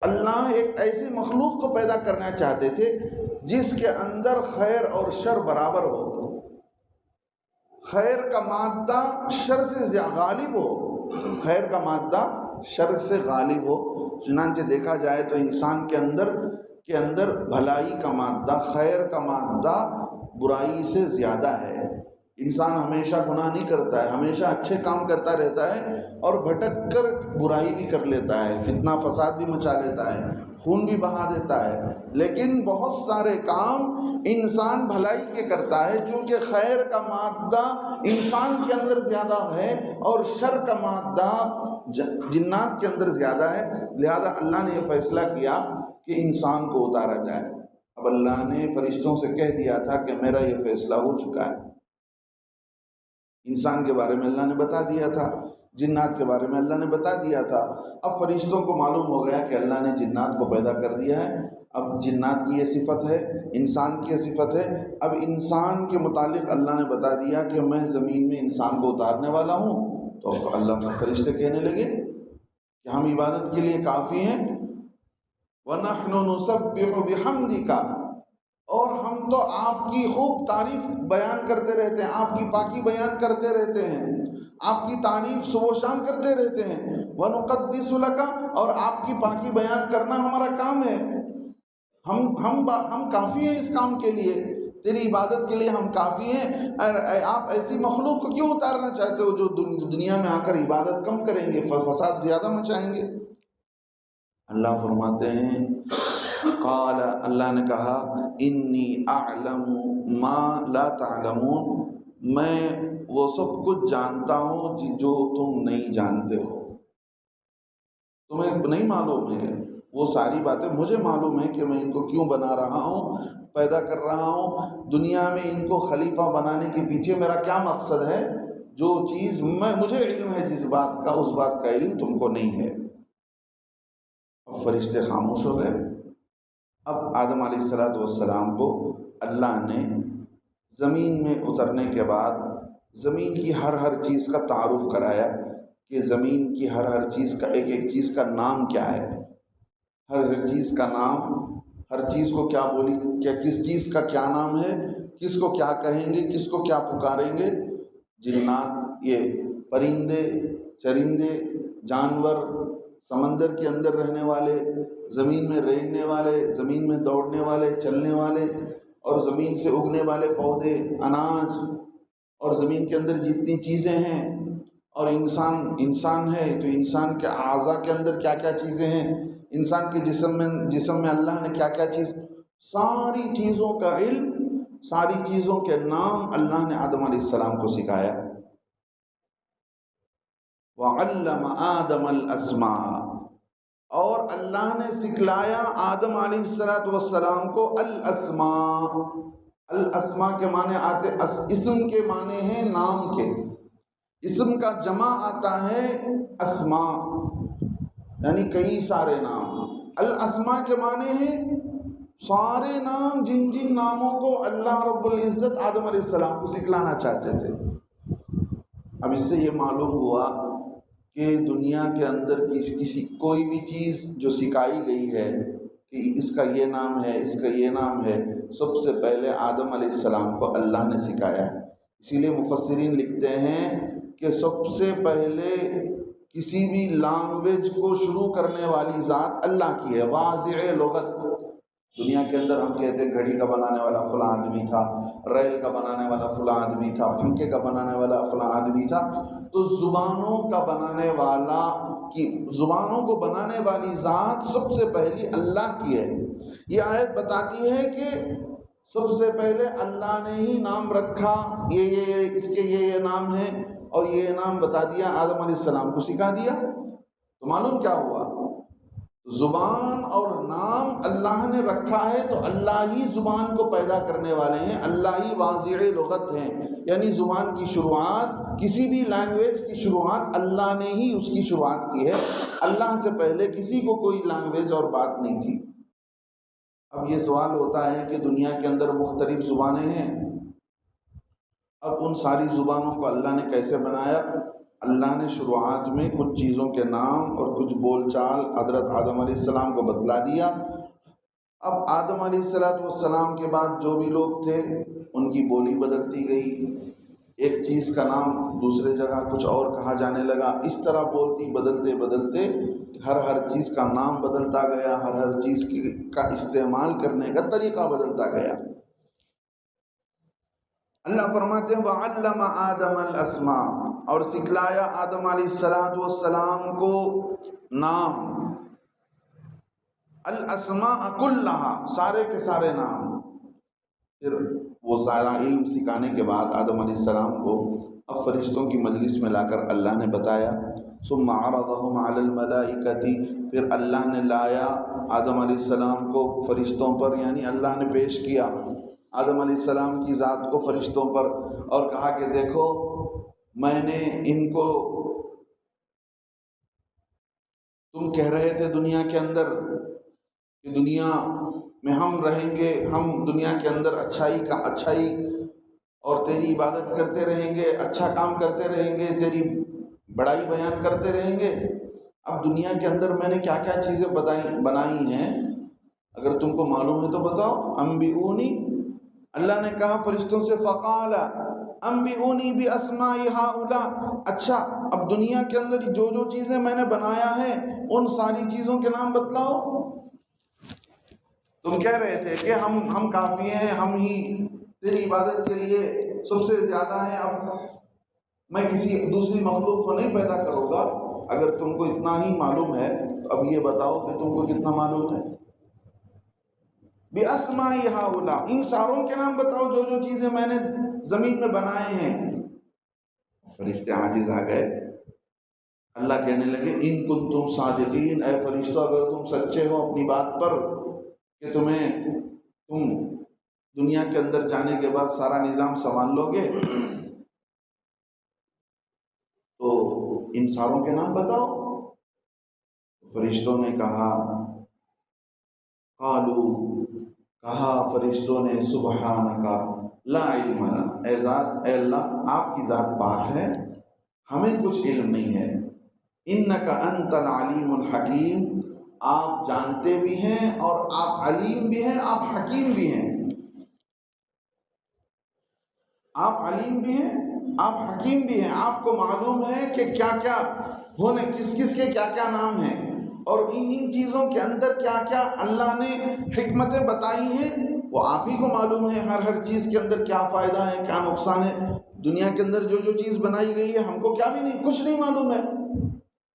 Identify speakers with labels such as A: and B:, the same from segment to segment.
A: اللہ ایک ایسی مخلوق کو پیدا کرنا چاہتے تھے جس کے اندر خیر اور شر برابر ہو، خیر کا مادہ شر سے غالب ہو، خیر کا مادہ شر سے غالب ہو۔ چنانچہ دیکھا جائے تو انسان کے اندر بھلائی کا مادہ، خیر کا مادہ برائی سے زیادہ ہے۔ انسان ہمیشہ گناہ نہیں کرتا ہے، ہمیشہ اچھے کام کرتا رہتا ہے اور بھٹک کر برائی بھی کر لیتا ہے، فتنہ فساد بھی مچا لیتا ہے، خون بھی بہا دیتا ہے، لیکن بہت سارے کام انسان بھلائی کے کرتا ہے، چونکہ خیر کا مادہ انسان کے اندر زیادہ ہے اور شر کا مادہ جنات کے اندر زیادہ ہے، لہذا اللہ نے یہ فیصلہ کیا کہ انسان کو اتارا جائے۔ اب اللہ نے فرشتوں سے کہہ دیا تھا کہ میرا یہ فیصلہ ہو چکا ہے۔ انسان کے بارے میں اللہ نے بتا دیا تھا، جنات کے بارے میں اللہ نے بتا دیا تھا۔ اب فرشتوں کو معلوم ہو گیا کہ اللہ نے جنات کو پیدا کر دیا ہے، اب جنات کی یہ صفت ہے، انسان کی یہ صفت ہے۔ اب انسان کے متعلق اللہ نے بتا دیا کہ میں زمین میں انسان کو اتارنے والا ہوں، تو اللہ کے فرشتے کہنے لگے کہ ہم عبادت کے لیے کافی ہیں۔ وَنَحْنُ نُسَبِّحُ بِحَمْدِكَ، اور ہم تو آپ کی خوب تعریف بیان کرتے رہتے ہیں، آپ کی پاکی بیان کرتے رہتے ہیں، آپ کی تعریف صبح و شام کرتے رہتے ہیں۔ وَنُقَدِّسُ لَكَ، اور آپ کی پاکی بیان کرنا ہمارا کام ہے، ہم کافی ہیں اس کام کے لیے، تیری عبادت کے لیے ہم کافی ہیں۔ آپ ایسی مخلوق کو کیوں اتارنا چاہتے ہو جو دنیا میں آ کر عبادت کم کریں گے، فساد زیادہ مچائیں گے؟ اللہ فرماتے ہیں قال، اللہ نے کہا انی اعلم ما لا تعلمون، میں وہ سب کچھ جانتا ہوں جو تم نہیں جانتے ہو۔ تمہیں نہیں معلوم ہے وہ ساری باتیں، مجھے معلوم ہے کہ میں ان کو کیوں بنا رہا ہوں، پیدا کر رہا ہوں، دنیا میں ان کو خلیفہ بنانے کے پیچھے میرا کیا مقصد ہے۔ جو چیز مجھے علم ہے جس بات کا، اس بات کا علم تم کو نہیں ہے۔ اب فرشتے خاموش ہو گئے۔ اب آدم علیہ السلام کو اللہ نے زمین میں اترنے کے بعد زمین کی ہر چیز کا تعارف کرایا کہ زمین کی ہر چیز کا ایک چیز کا نام کیا ہے، ہر چیز کا نام، ہر چیز کو کیا بولی، کیا کس چیز کا کیا نام ہے، کس کو کیا کہیں گے، کس کو کیا پکاریں گے۔ جنات، یہ پرندے چرندے جانور، سمندر کے اندر رہنے والے، زمین میں رینگنے والے، زمین میں دوڑنے والے، چلنے والے، اور زمین سے اگنے والے پودے، اناج، اور زمین کے اندر جتنی چیزیں ہیں، اور انسان ہے تو انسان کے اعضاء کے اندر کیا کیا چیزیں ہیں، انسان کے جسم میں اللہ نے کیا کیا چیز، ساری چیزوں کا علم، ساری چیزوں کے نام اللہ نے آدم علیہ السلام کو سکھایا۔ وَعَلَّمَ آدَمَ الْأَسْمَاءَ، اور اللہ نے سکھلایا آدم علیہ السلام کو الاسماء۔ الاسماء کے معنی آتے، اسم کے معنی ہیں نام کے، اسم کا جمع آتا ہے اسماء، یعنی کئی سارے نام۔ الاسماء کے معنی ہیں سارے نام، جن جن ناموں کو اللہ رب العزت آدم علیہ السلام کو سکھلانا چاہتے تھے۔ اب اس سے یہ معلوم ہوا کہ دنیا کے اندر کوئی بھی چیز جو سکھائی گئی ہے کہ اس کا یہ نام ہے، اس کا یہ نام ہے، سب سے پہلے آدم علیہ السلام کو اللہ نے سکھایا ہے۔ اسی لیے مفسرین لکھتے ہیں کہ سب سے پہلے کسی بھی لینگویج کو شروع کرنے والی ذات اللہ کی ہے، واضع لغت۔ دنیا کے اندر ہم کہتے ہیں گھڑی کا بنانے والا فلاں آدمی تھا، ریل کا بنانے والا فلاں آدمی تھا، پنکھے کا بنانے والا فلاں آدمی تھا، تو زبانوں کا بنانے والا کی، زبانوں کو بنانے والی ذات سب سے پہلی اللہ کی ہے۔ یہ آیت بتاتی ہے کہ سب سے پہلے اللہ نے ہی نام رکھا، یہ اس کے یہ نام ہے، اور یہ نام بتا دیا، آدم علیہ السلام کو سکھا دیا۔ تو معلوم کیا ہوا، زبان اور نام اللہ نے رکھا ہے تو اللہ ہی زبان کو پیدا کرنے والے ہیں، اللہ ہی واضع لغت ہیں، یعنی زبان کی شروعات، کسی بھی لینگویج کی شروعات اللہ نے ہی اس کی شروعات کی ہے۔ اللہ سے پہلے کسی کو کوئی لینگویج اور بات نہیں تھی۔ اب یہ سوال ہوتا ہے کہ دنیا کے اندر مختلف زبانیں ہیں، اب ان ساری زبانوں کو اللہ نے کیسے بنایا؟ اللہ نے شروعات میں کچھ چیزوں کے نام اور کچھ بول چال حضرت آدم علیہ السلام کو بتلا دیا۔ اب آدم علیہ السلام کے بعد جو بھی لوگ تھے ان کی بولی بدلتی گئی، ایک چیز کا نام دوسرے جگہ کچھ اور کہا جانے لگا، اس طرح بولتی بدلتے بدلتے ہر چیز کا نام بدلتا گیا، ہر چیز کا استعمال کرنے کا طریقہ بدلتا گیا۔ اللہ فرماتے ہیں وَعَلَّمَ آدَمَ الْأَسْمَاءَ، اور سکھلایا آدم علیہ السلام کو نام، الاسماء کلہا، سارے کے سارے نام۔ پھر وہ سارا علم سکھانے کے بعد آدم علیہ السلام کو اب فرشتوں کی مجلس میں لا کر اللہ نے بتایا، ثم عرضهم علی الملائکۃ، پھر اللہ نے لایا آدم علیہ السلام کو فرشتوں پر، یعنی اللہ نے پیش کیا آدم علیہ السلام کی ذات کو فرشتوں پر، اور کہا کہ دیکھو میں نے ان کو، تم کہہ رہے تھے دنیا کے اندر کہ دنیا میں ہم رہیں گے، ہم دنیا کے اندر اچھائی اور تیری عبادت کرتے رہیں گے، اچھا کام کرتے رہیں گے، تیری بڑائی بیان کرتے رہیں گے۔ اب دنیا کے اندر میں نے کیا کیا چیزیں بنائی ہیں، اگر تم کو معلوم ہے تو بتاؤ۔ انبئونی، اللہ نے کہا فرشتوں سے، فقال انبئونی باسماء ہؤلاء، اچھا اب دنیا کے اندر جو جو چیزیں میں نے بنایا ہے ان ساری چیزوں کے نام بتلاؤ۔ تم کہہ رہے تھے کہ ہم کافی ہیں، ہم ہی تیری عبادت کے لیے سب سے زیادہ ہیں، اب میں کسی دوسری مخلوق کو نہیں پیدا کروں گا۔ اگر تم کو اتنا ہی معلوم ہے تو اب یہ بتاؤ کہ تم کو کتنا معلوم ہے۔ بِأَسْمَاءِ هَؤُلَاء، ان ساروں کے نام بتاؤ جو جو چیزیں میں نے زمین میں بنائے ہیں۔ فرشتے عاجز آ گئے، اللہ کہنے لگے ان کنتم صادقین، اے فرشتوں اگر تم سچے ہو اپنی بات پر کہ تم دنیا کے اندر جانے کے بعد سارا نظام سنبھال لو گے تو ان ساروں کے نام بتاؤ۔ فرشتوں نے کہا، کہا فرشتوں نے سبحانک لا علم لنا، اے اللہ آپ کی ذات پاک ہے، ہمیں کچھ علم نہیں ہے۔ انک انت العلیم الحکیم، آپ جانتے بھی ہیں اور آپ علیم بھی ہیں، آپ حکیم بھی ہیں۔ آپ علیم بھی ہیں، آپ حکیم بھی ہیں، آپ کو معلوم ہے کہ کیا کیا ہونے، کس کس کے کیا کیا نام ہیں، اور ان چیزوں کے اندر کیا کیا اللہ نے حکمتیں بتائی ہیں وہ آپ ہی کو معلوم ہے۔ ہر چیز کے اندر کیا فائدہ ہے، کیا نقصان ہے، دنیا کے اندر جو جو چیز بنائی گئی ہے ہم کو کیا بھی نہیں، کچھ نہیں معلوم ہے۔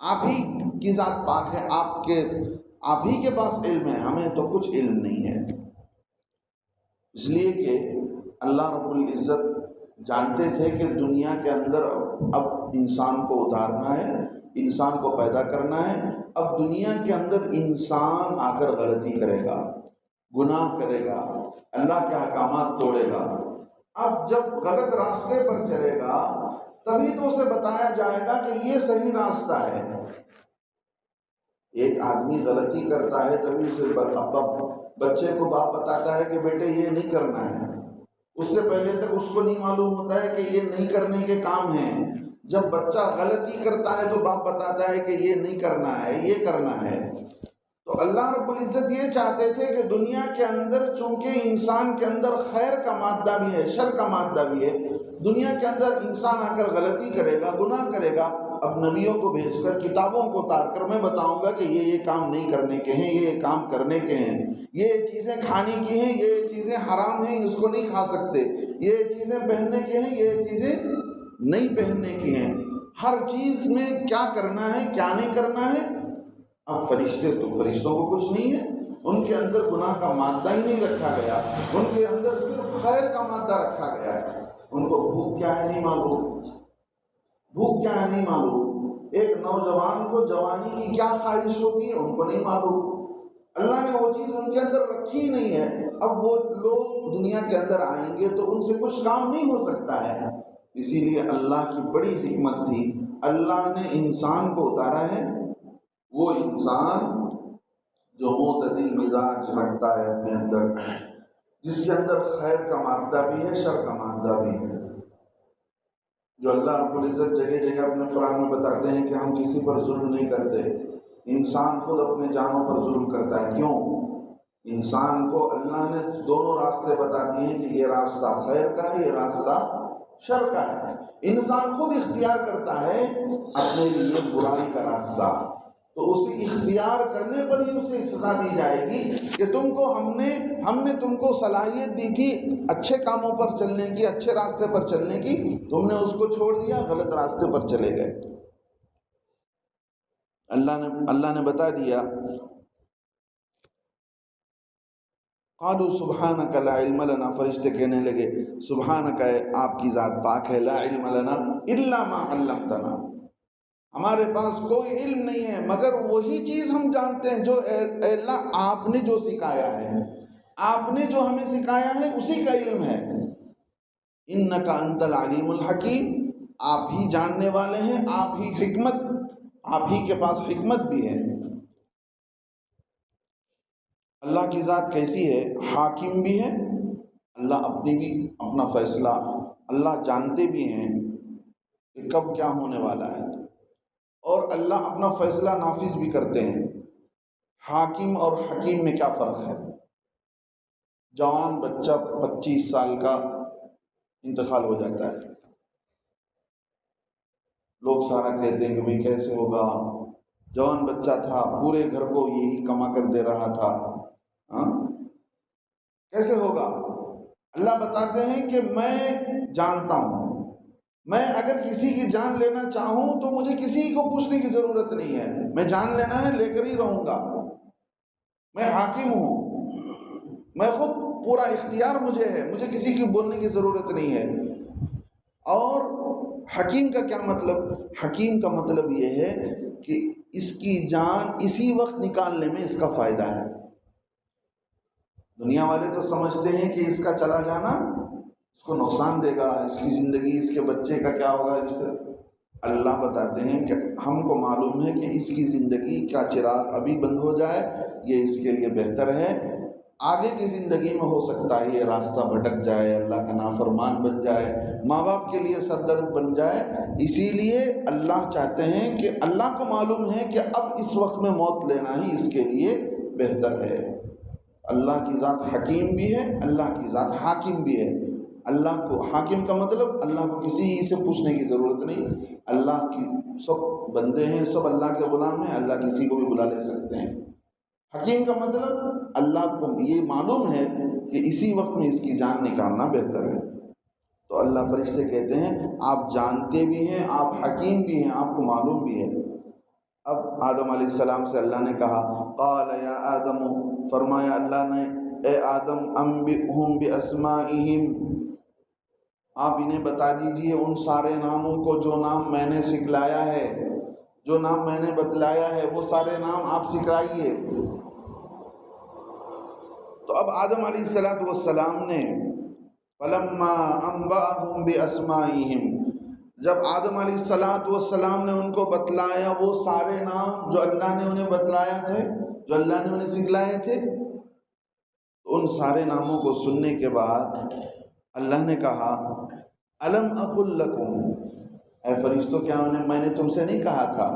A: آپ ہی کی ذات پاک ہے، آپ ہی کے پاس علم ہے، ہمیں تو کچھ علم نہیں ہے۔ اس لیے کہ اللہ رب العزت جانتے تھے کہ دنیا کے اندر اب انسان کو اتارنا ہے، انسان کو پیدا کرنا ہے۔ اب دنیا کے اندر انسان آ کر غلطی کرے گا، گناہ کرے گا، اللہ کے احکامات توڑے گا۔ اب جب غلط راستے پر چلے گا تبھی تو اسے بتایا جائے گا کہ یہ صحیح راستہ ہے۔ ایک آدمی غلطی کرتا ہے تبھی اسے بچے کو باپ بتاتا ہے کہ بیٹے یہ نہیں کرنا ہے، اس سے پہلے تک اس کو نہیں معلوم ہوتا ہے کہ یہ نہیں کرنے کے کام ہیں۔ جب بچہ غلطی کرتا ہے تو باپ بتاتا ہے کہ یہ نہیں کرنا ہے، یہ کرنا ہے۔ تو اللہ رب العزت یہ چاہتے تھے کہ دنیا کے اندر چونکہ انسان کے اندر خیر کا مادہ بھی ہے، شر کا مادہ بھی ہے، دنیا کے اندر انسان آ کر غلطی کرے گا، گناہ کرے گا، اب نبیوں کو بھیج کر، کتابوں کو اتار کر میں بتاؤں گا کہ یہ کام نہیں کرنے کے ہیں، یہ کام کرنے کے ہیں، یہ چیزیں کھانے کی ہیں، یہ چیزیں حرام ہیں، اس کو نہیں کھا سکتے، یہ چیزیں پہننے کے ہیں، یہ چیزیں نہیں پہننے کی ہیں، ہر چیز میں کیا کرنا ہے کیا نہیں کرنا ہے۔ اب فرشتوں کو کچھ نہیں ہے، ان کے اندر گناہ کا مادہ ہی نہیں رکھا گیا، ان کے اندر صرف خیر کا مادہ رکھا گیا ہے۔ ان کو بھوک کیا ہے نہیں معلوم، بھوک کیا ہے نہیں معلوم، ایک نوجوان کو جوانی کی کیا خواہش ہوتی ہے ان کو نہیں معلوم، اللہ نے وہ چیز ان کے اندر رکھی ہی نہیں ہے۔ اب وہ لوگ دنیا کے اندر آئیں گے تو ان سے کچھ کام نہیں ہو سکتا ہے۔ اسی لیے اللہ کی بڑی حکمت تھی، اللہ نے انسان کو اتارا ہے، وہ انسان جو معتدل مزاج رکھتا ہے اپنے اندر، جس کے اندر خیر کا مادہ بھی ہے، شر کا مادہ بھی ہے۔ جو اللہ رب العزت جگہ جگہ اپنے قرآن میں بتاتے ہیں کہ ہم کسی پر ظلم نہیں کرتے، انسان خود اپنے جانوں پر ظلم کرتا ہے۔ کیوں؟ انسان کو اللہ نے دونوں راستے بتا دیے ہیں کہ یہ راستہ خیر کا ہے، یہ راستہ شر کا ہے۔ انسان خود اختیار کرتا ہے اپنے لیے برائی کا راستہ، تو اسی اختیار کرنے پر ہی اسے سزا دی جائے گی کہ تم کو ہم نے تم کو صلاحیت دی تھی اچھے کاموں پر چلنے کی، اچھے راستے پر چلنے کی، تم نے اس کو چھوڑ دیا، غلط راستے پر چلے گئے۔ اللہ نے بتا دیا، قالوا سبحانک لا علم لنا، فرشتے کہنے لگے سبحانک، آپ کی ذات پاک ہے، لا علم لنا الا ما علمتنا، ہمارے پاس کوئی علم نہیں ہے مگر وہی چیز ہم جانتے ہیں جو اے اللہ آپ نے جو سکھایا ہے، آپ نے جو ہمیں سکھایا ہے اسی کا علم ہے۔ انک انت العلیم الحکیم، آپ ہی جاننے والے ہیں، آپ ہی کے پاس حکمت بھی ہے۔ اللہ کی ذات کیسی ہے؟ حاکم بھی ہے، اللہ اپنا فیصلہ اللہ جانتے بھی ہیں کہ کب کیا ہونے والا ہے، اور اللہ اپنا فیصلہ نافذ بھی کرتے ہیں۔ حاکم اور حکیم میں کیا فرق ہے؟ جوان بچہ 25 سال کا انتقال ہو جاتا ہے، لوگ سارا کہتے ہیں کہ بھئی کیسے ہوگا، جوان بچہ تھا، پورے گھر کو یہی کما کر دے رہا تھا، کیسے ہوگا؟ اللہ بتاتے ہیں کہ میں جانتا ہوں، میں اگر کسی کی جان لینا چاہوں تو مجھے کسی کو پوچھنے کی ضرورت نہیں ہے، میں جان لینا ہے لے کر ہی رہوں گا، میں حاکم ہوں، میں خود پورا اختیار مجھے ہے، مجھے کسی کی بولنے کی ضرورت نہیں ہے۔ اور حکیم کا کیا مطلب؟ حکیم کا مطلب یہ ہے کہ اس کی جان اسی وقت نکالنے میں اس کا فائدہ ہے۔ دنیا والے تو سمجھتے ہیں کہ اس کا چلا جانا اس کو نقصان دے گا، اس کی زندگی، اس کے بچے کا کیا ہوگا، اس طرح۔ اللہ بتاتے ہیں کہ ہم کو معلوم ہے کہ اس کی زندگی کا چراغ ابھی بند ہو جائے، یہ اس کے لیے بہتر ہے، آگے کی زندگی میں ہو سکتا ہے یہ راستہ بھٹک جائے، اللہ کا نافرمان بن جائے، ماں باپ کے لیے سردرد بن جائے، اسی لیے اللہ چاہتے ہیں کہ اللہ کو معلوم ہے کہ اب اس وقت میں موت لینا ہی اس کے لیے بہتر ہے۔ اللہ کی ذات حکیم بھی ہے، اللہ کی ذات حاکم بھی ہے۔ اللہ کو حاکم کا مطلب اللہ کو کسی سے پوچھنے کی ضرورت نہیں، اللہ کی سب بندے ہیں، سب اللہ کے غلام ہیں، اللہ کسی کو بھی بلا لے سکتے ہیں۔ حکیم کا مطلب اللہ کو یہ معلوم ہے کہ اسی وقت میں اس کی جان نکالنا بہتر ہے۔ تو اللہ فرشتے کہتے ہیں آپ جانتے بھی ہیں، آپ حکیم بھی ہیں، آپ کو معلوم بھی ہے۔ اب آدم علیہ السلام سے اللہ نے کہا، قال یا آدم، فرمایا اللہ نے اے آدم، انبئہم باسمائہم، آپ انہیں بتا دیجئے ان سارے ناموں کو جو نام میں نے سکھلایا ہے، جو نام میں نے بتلایا ہے وہ سارے نام آپ سکھلائیے۔ تو اب آدم علیہ السلام نے فلما انبأہم باسمائہم، جب آدم علیہ السلام نے ان کو بتلایا وہ سارے نام جو اللہ نے انہیں بتلایا تھے، جو اللہ نے انہیں سکھلائے تھے، تو ان سارے ناموں کو سننے کے بعد اللہ نے کہا الم اقل لکم، اے فرشتوں کیا میں نے تم سے نہیں کہا تھا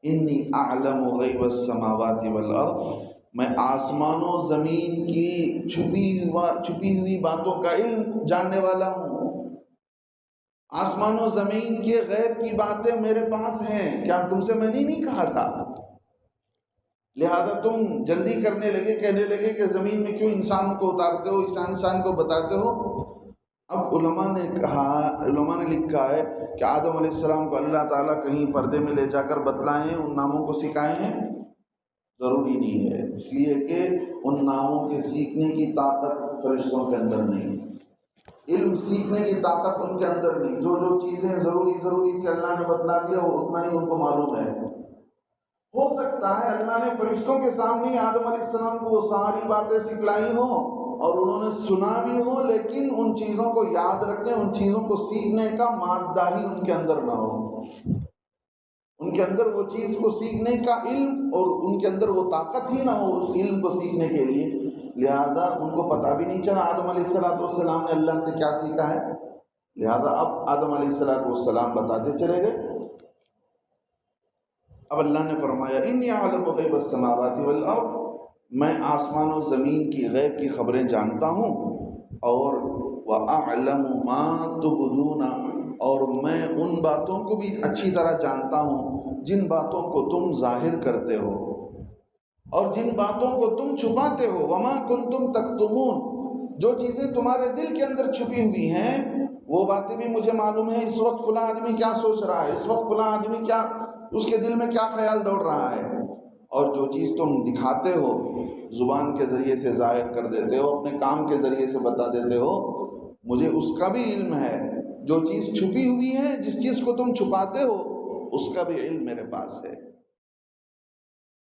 A: انی اعلم غیب السماوات والارض، میں آسمانوں زمین کی چھپی ہوئی باتوں کا علم جاننے والا ہوں، آسمانوں زمین کے غیب کی باتیں میرے پاس ہیں، کیا تم سے میں نہیں کہا تھا؟ لہذا تم جلدی کرنے لگے، کہنے لگے کہ زمین میں کیوں انسان کو اتارتے ہو، انسان کو بتاتے ہو۔ اب علماء نے لکھا ہے کہ آدم علیہ السلام کو اللہ تعالیٰ کہیں پردے میں لے جا کر بتلائے ہیں، ان ناموں کو سکھائے ہیں؟ ضروری نہیں ہے، اس لیے کہ ان ناموں کے سیکھنے کی طاقت فرشتوں کے اندر نہیں، علم سیکھنے کی طاقت ان کے اندر نہیں، جو چیزیں ضروری تھی اللہ نے بتلا دیا، وہ اتنا ہی ان کو معلوم ہے۔ ہو سکتا ہے اللہ نے فرشتوں کے سامنے آدم علیہ السلام کو وہ ساری باتیں سکھلائی ہوں اور انہوں نے سنا بھی ہو، لیکن ان چیزوں کو یاد رکھنے، ان چیزوں کو سیکھنے کا مادہ ہی ان کے اندر نہ ہو، ان کے اندر وہ چیز کو سیکھنے کا علم اور ان کے اندر وہ طاقت ہی نہ ہو اس علم کو سیکھنے کے لیے، لہذا ان کو پتہ بھی نہیں چلا آدم علیہ السلام نے اللہ سے کیا سیکھا ہے۔ لہذا اب آدم علیہ السلام بتاتے چلے گئے. اب اللہ نے فرمایا انی اعلم غیب السماوات والارض، میں آسمان و زمین کی غیب کی خبریں جانتا ہوں، اور وَأَعْلَمُ مَا تُبْدُونَ، اور میں ان باتوں کو بھی اچھی طرح جانتا ہوں جن باتوں کو تم ظاہر کرتے ہو اور جن باتوں کو تم چھپاتے ہو. وَمَا كُنْتُمْ تَكْتُمُونَ، جو چیزیں تمہارے دل کے اندر چھپی ہوئی ہیں وہ باتیں بھی مجھے معلوم ہے. اس وقت فلاں آدمی کیا سوچ رہا ہے، اس وقت فلاں آدمی کیا، اس کے دل میں کیا خیال دوڑ رہا ہے. اور جو چیز تم دکھاتے ہو، زبان کے ذریعے سے ظاہر کر دیتے ہو، اپنے کام کے ذریعے سے بتا دیتے ہو، مجھے اس کا بھی علم ہے. جو چیز چھپی ہوئی ہے، جس چیز کو تم چھپاتے ہو، اس کا بھی علم میرے پاس ہے.